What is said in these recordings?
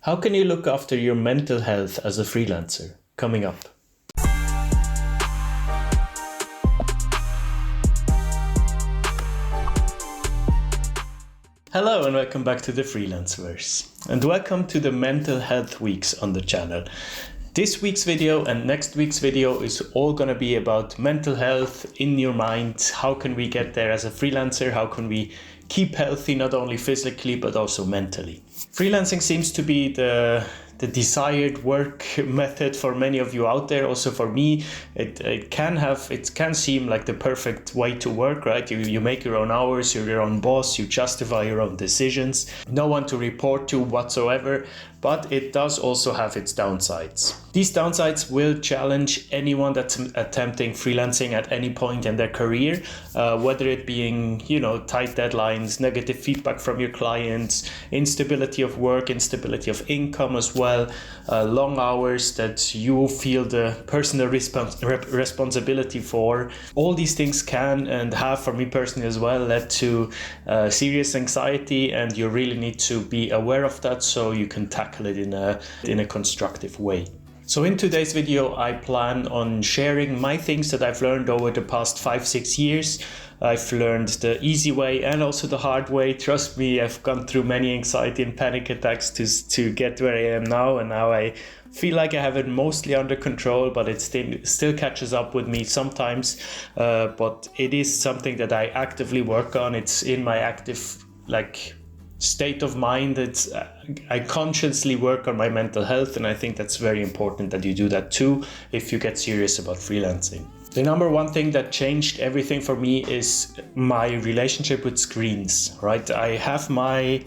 How can you look after your mental health as a freelancer? Coming up. Hello and welcome back to the Freelancers, and welcome to the mental health weeks on the channel. This week's video and next week's video is all going to be about mental health in your mind. How can we get there as a freelancer? How can we keep healthy, not only physically, but also mentally? Freelancing seems to be the desired work method for many of you out there. Also for me, it can seem like the perfect way to work, right? You make your own hours, you're your own boss, you justify your own decisions, no one to report to whatsoever, but it does also have its downsides. These downsides will challenge anyone that's attempting freelancing at any point in their career, whether it being, tight deadlines, negative feedback from your clients, instability of work, instability of income as well, long hours that you feel the personal responsibility for. All these things can and have, for me personally as well, led to serious anxiety, and you really need to be aware of that so you can tackle it in a constructive way. So in today's video, I plan on sharing my things that I've learned over the past 5-6 years. I've learned the easy way and also the hard way. Trust me, I've gone through many anxiety and panic attacks to get where I am now, and now I feel like I have it mostly under control, but it still catches up with me sometimes. But it is something that I actively work on. It's in my active state of mind. I consciously work on my mental health, and I think that's very important that you do that too if you get serious about freelancing. The number one thing that changed everything for me is my relationship with screens, right? I have my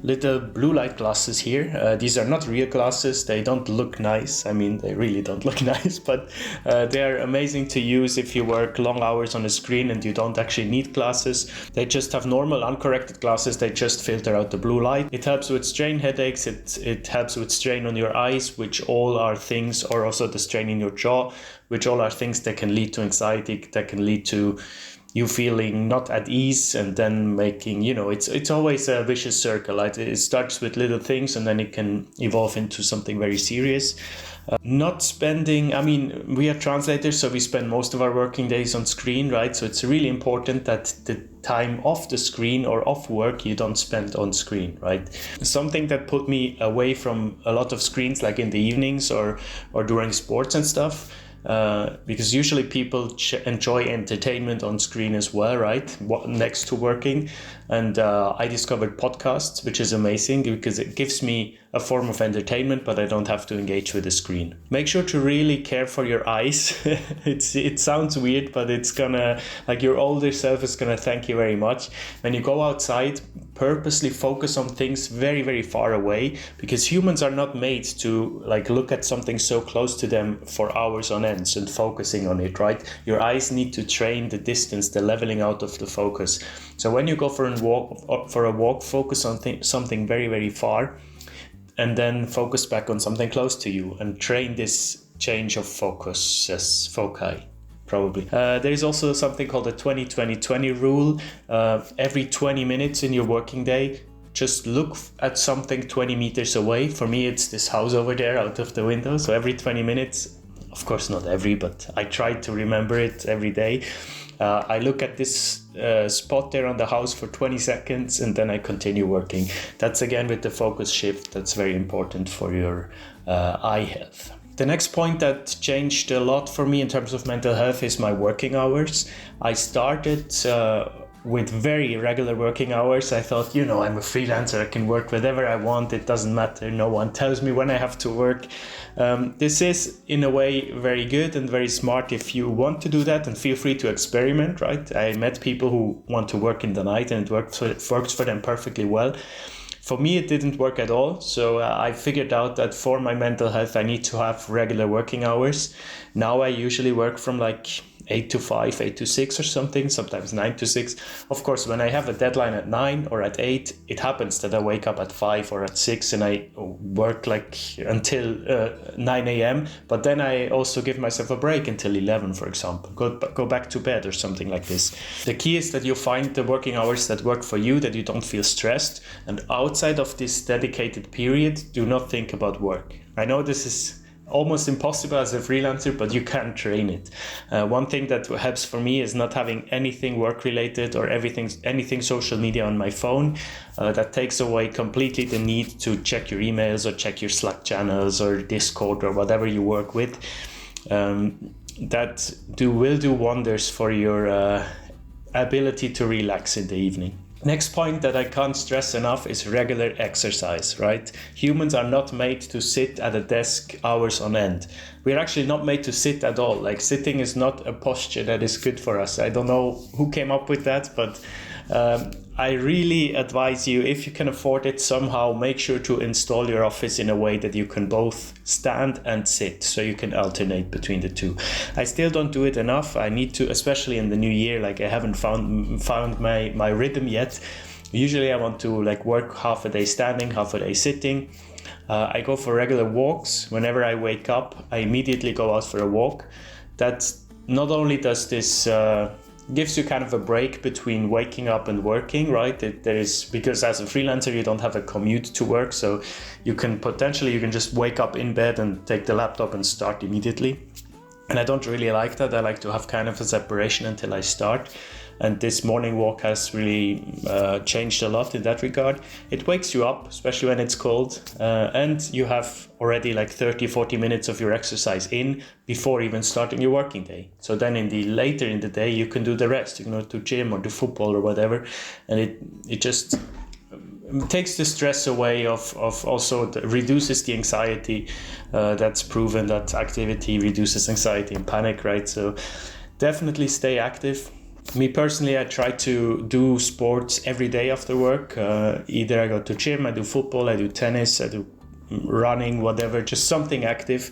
little blue light glasses here. These are not real glasses. They don't look nice. I mean, they really don't look nice, but they're amazing to use if you work long hours on a screen and you don't actually need glasses. They just have normal uncorrected glasses. They just filter out the blue light. It helps with strain headaches. It helps with strain on your eyes, which all are things, or also the strain in your jaw, which all are things that can lead to anxiety, that can lead to you feeling not at ease, and then making, it's always a vicious circle. It starts with little things and then it can evolve into something very serious. We are translators, so we spend most of our working days on screen, right? So it's really important that the time off the screen or off work you don't spend on screen, right? Something that put me away from a lot of screens, like in the evenings or during sports and stuff, because usually people enjoy entertainment on screen as well, right? Next to working. And I discovered podcasts, which is amazing because it gives me a form of entertainment, but I don't have to engage with the screen. Make sure to really care for your eyes. It sounds weird, but it's gonna, your older self is gonna thank you very much. When you go outside, purposely focus on things very, very far away, because humans are not made to look at something so close to them for hours on end and focusing on it, right? Your eyes need to train the distance, the leveling out of the focus. So when you go for a walk, focus on something very, very far, and then focus back on something close to you and train this change of focus as foci. Probably. There is also something called the 20-20-20 rule. Every 20 minutes in your working day, just look at something 20 meters away. For me, it's this house over there out of the window. So every 20 minutes, of course not every, but I try to remember it every day. I look at this spot there on the house for 20 seconds and then I continue working. That's again with the focus shift. That's very important for your eye health. The next point that changed a lot for me in terms of mental health is my working hours. I started with very irregular working hours. I thought, I'm a freelancer, I can work whenever I want, it doesn't matter, no one tells me when I have to work. This is in a way very good and very smart if you want to do that, and feel free to experiment, right? I met people who want to work in the night and it works for them perfectly well. For me, it didn't work at all. So I figured out that for my mental health, I need to have regular working hours. Now I usually work from 8 to 5, 8 to 6 or something, sometimes 9 to 6. Of course, when I have a deadline at 9 or at 8, it happens that I wake up at 5 or at 6 and I work like until 9 a.m. But then I also give myself a break until 11, for example. Go back to bed or something like this. The key is that you find the working hours that work for you, that you don't feel stressed. And outside of this dedicated period, do not think about work. I know this is almost impossible as a freelancer, but you can train it. One thing that helps for me is not having anything work related or anything social media on my phone. That takes away completely the need to check your emails or check your Slack channels or Discord or whatever you work with. That will do wonders for your ability to relax in the evening. Next point that I can't stress enough is regular exercise, right? Humans are not made to sit at a desk hours on end. We're actually not made to sit at all. Like, sitting is not a posture that is good for us. I don't know who came up with that, but I really advise you, if you can afford it, somehow make sure to install your office in a way that you can both stand and sit, so you can alternate between the two. I still don't do it enough. I need to, especially in the new year, like I haven't found my rhythm yet. Usually I want to like work half a day standing, half a day sitting. I go for regular walks. Whenever I wake up, I immediately go out for a walk. That not only does this gives you kind of a break between waking up and working, right? Because as a freelancer, you don't have a commute to work, so you can just wake up in bed and take the laptop and start immediately. And I don't really like that. I like to have kind of a separation until I start. And this morning walk has really changed a lot in that regard. It wakes you up, especially when it's cold, and you have already like 30-40 minutes of your exercise in before even starting your working day. So then later in the day, you can do the rest. You can go to gym or do football or whatever, and it just takes the stress away of also reduces the anxiety. That's proven that activity reduces anxiety and panic, right? So definitely stay active. Me personally, I try to do sports every day after work. Either I go to gym, I do football, I do tennis, I do running, whatever, just something active.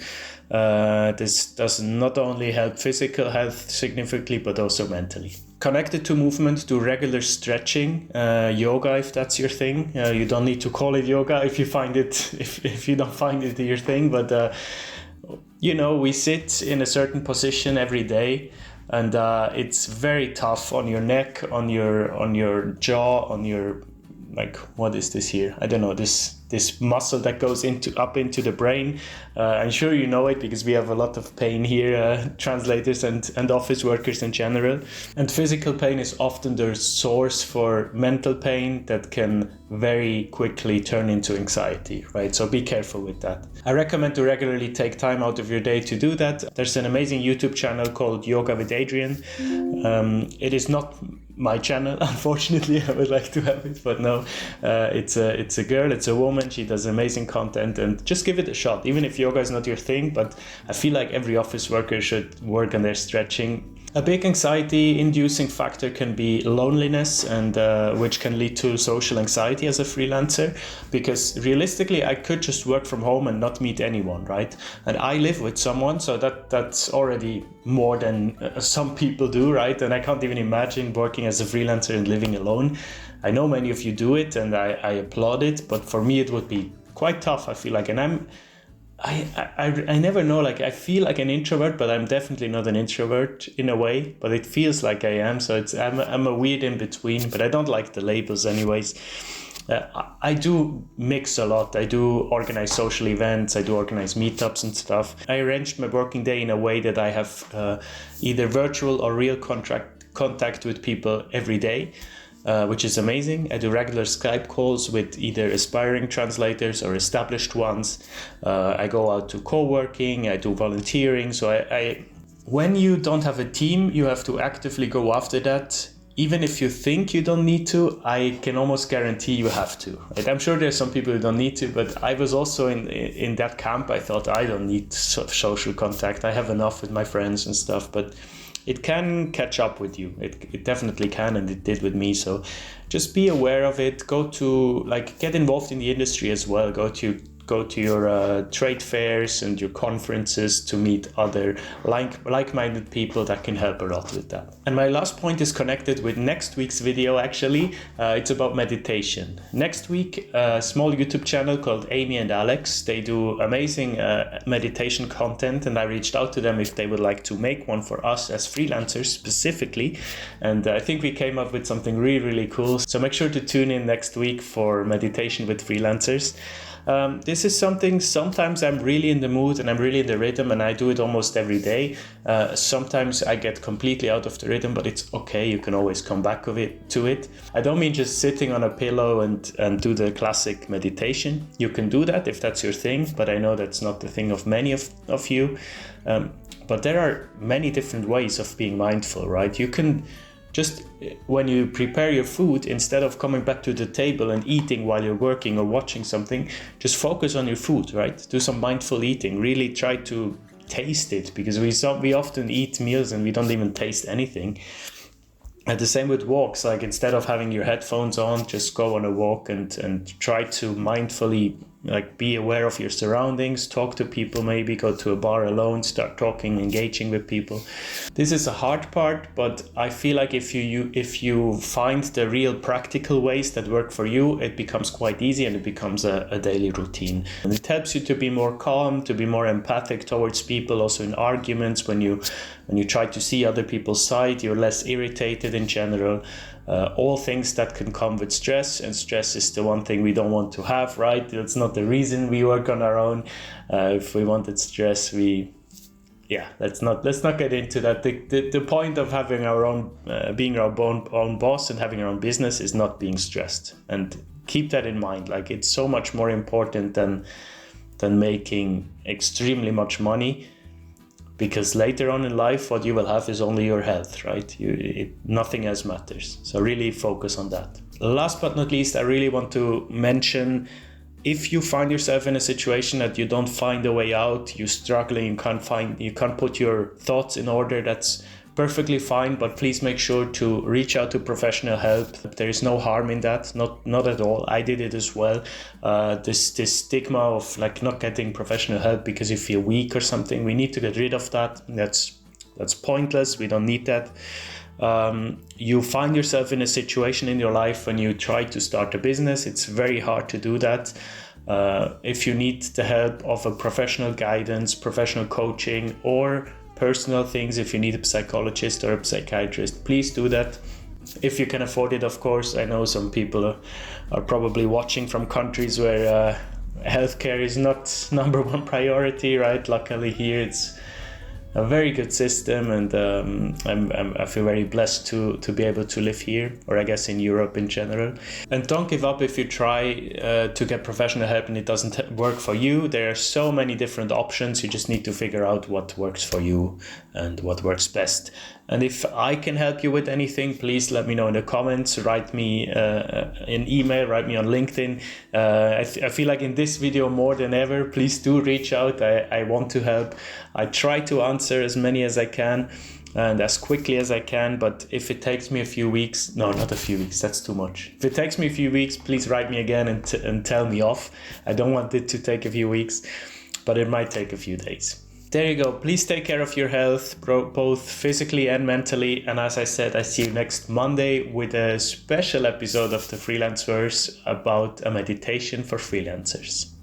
This does not only help physical health significantly, but also mentally. Connected to movement, do regular stretching, yoga if that's your thing. You don't need to call it yoga if you don't find it your thing, but we sit in a certain position every day. And it's very tough on your neck, on your jaw, on your, like, what is this here? I don't know, this muscle that goes up into the brain. I'm sure you know it because we have a lot of pain here, translators and office workers in general. And physical pain is often the source for mental pain that can very quickly turn into anxiety, right? So be careful with that. I recommend to regularly take time out of your day to do that. There's an amazing YouTube channel called Yoga with Adrian. It is not my channel, unfortunately. I would like to have it, but no, it's a girl, it's a woman. She does amazing content, and just give it a shot. Even if yoga is not your thing, but I feel like every office worker should work on their stretching. A big anxiety-inducing factor can be loneliness, and which can lead to social anxiety as a freelancer, because realistically, I could just work from home and not meet anyone, right? And I live with someone, so that's already more than some people do, right? And I can't even imagine working as a freelancer and living alone. I know many of you do it, and I applaud it, but for me, it would be quite tough, I feel like. And I never know, like, I feel like an introvert, but I'm definitely not an introvert in a way, but it feels like I am. So I'm a weird in between, but I don't like the labels anyways. I do mix a lot. I do organize social events. I do organize meetups and stuff. I arranged my working day in a way that I have either virtual or real contact with people every day. Which is amazing. I do regular Skype calls with either aspiring translators or established ones. I go out to co-working, I do volunteering. So when you don't have a team, you have to actively go after that. Even if you think you don't need to, I can almost guarantee you have to. Right? I'm sure there's some people who don't need to, but I was also in that camp. I thought I don't need social contact. I have enough with my friends and stuff, but it can catch up with you. It definitely can, and it did with me. So just be aware of it. Get involved in the industry as well. Go go to your trade fairs and your conferences to meet other like-minded people that can help a lot with that. And my last point is connected with next week's video actually. It's about meditation. Next week, a small YouTube channel called Amy and Alex, they do amazing meditation content, and I reached out to them if they would like to make one for us as freelancers specifically, and I think we came up with something really cool. So make sure to tune in next week for meditation with freelancers. This is something, sometimes I'm really in the mood and I'm really in the rhythm and I do it almost every day. Sometimes I get completely out of the rhythm, but it's okay, you can always come back to it. I don't mean just sitting on a pillow and do the classic meditation. You can do that if that's your thing, but I know that's not the thing of many of you. But there are many different ways of being mindful, right? You can just, when you prepare your food, instead of coming back to the table and eating while you're working or watching something, just focus on your food, right? Do some mindful eating. Really try to taste it, because we often eat meals and we don't even taste anything. And the same with walks, like instead of having your headphones on, just go on a walk and try to mindfully be aware of your surroundings, talk to people, maybe go to a bar alone, start talking, engaging with people. This is a hard part, but I feel like if you find the real practical ways that work for you, it becomes quite easy and it becomes a daily routine. And it helps you to be more calm, to be more empathic towards people, also in arguments. When you try to see other people's side, you're less irritated in general. All things that can come with stress, and stress is the one thing we don't want to have, right? That's not the reason we work on our own. If we wanted stress, let's not get into that. The point of having our own, being our own boss and having our own business is not being stressed. And keep that in mind. Like, it's so much more important than making extremely much money. Because later on in life, what you will have is only your health, right? Nothing else matters. So really focus on that. Last but not least, I really want to mention, if you find yourself in a situation that you don't find a way out, you're struggling, you can't put your thoughts in order, that's perfectly fine, but please make sure to reach out to professional help. There is no harm in that, not at all. I did it as well. This stigma of not getting professional help because you feel weak or something, we need to get rid of that. That's pointless. We don't need that. You find yourself in a situation in your life when you try to start a business, it's very hard to do that. If you need the help of a professional guidance, professional coaching, or personal things, if you need a psychologist or a psychiatrist, please do that. If you can afford it, of course. I know some people are probably watching from countries where healthcare is not number one priority, right? Luckily here it's a very good system, and I feel very blessed to be able to live here, or I guess in Europe in general. And don't give up if you try to get professional help and it doesn't work for you. There are so many different options. You just need to figure out what works for you and what works best. And if I can help you with anything, please let me know in the comments. Write me an email, write me on LinkedIn. I feel like in this video more than ever, please do reach out. I want to help. I try to answer as many as I can and as quickly as I can. But if it takes me a few weeks, no, not a few weeks, that's too much. If it takes me a few weeks, please write me again and tell me off. I don't want it to take a few weeks, but it might take a few days. There you go. Please take care of your health, both physically and mentally. And as I said, I see you next Monday with a special episode of the Freelancers about a meditation for freelancers.